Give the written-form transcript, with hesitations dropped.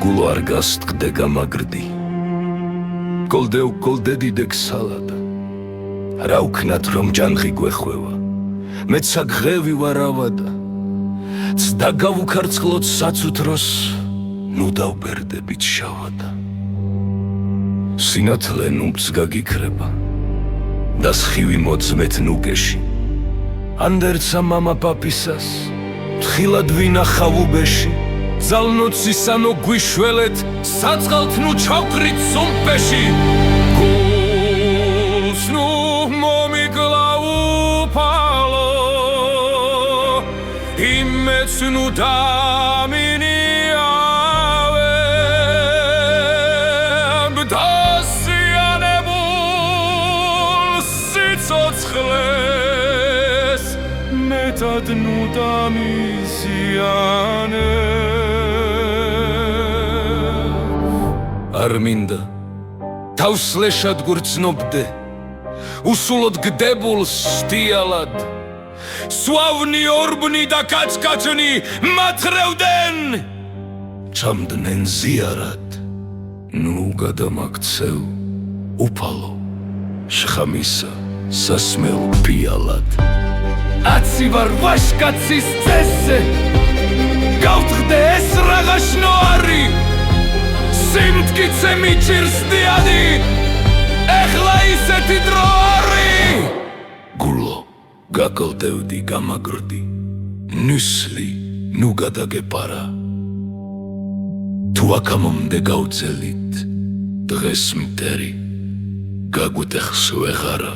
გულო არ გასტყდე გამაგრდი გოლდე დიდეკ სალადა რა უქნათ რომ ჯანხი გვეხვევა მეცა ღევი ვარავადა ცდა გავუქარწყლოთ საცუთროს ნუ დავბერდებით შავადა სინათლე ნუც გაგიქრება და სხივი მოძმეთ ნუგეში ანდერცა მამა პაპისას თხილად ვინახავ უბეში ძალნოცისანო გვიშველეთ საწყალთ ნუ ჩავკრით სუმპეში გულს ნუ მომიკლაუფალო იმეც ნუ დამინიავე ბდასიანებულ სიცოცხლეს მეტად ნუ დამიზიანე არ მინდა თავსლეშად გურცნობდე უსულოდ გდებულს სტიალად სვავნი ორბნი და კაჭკაჭნი მათრევდნენ ჩამდნენ ზიარად ნუ გადამაქცევ უფალო შხამისა სასმელ პიალად აცი ვარ ვაშკაცის წესზე გავთხრდე ეს რაღაცნო არი სიმტკიცე მიჭირს დიადი ეხლა ისეთი დრო არი გულო გაგლდევდი გამაგრდი ნისლი ნუ გადაგეპარა თუ აქამდე გავძელით დღეს მტერი გაგვიტეხს ვეღარა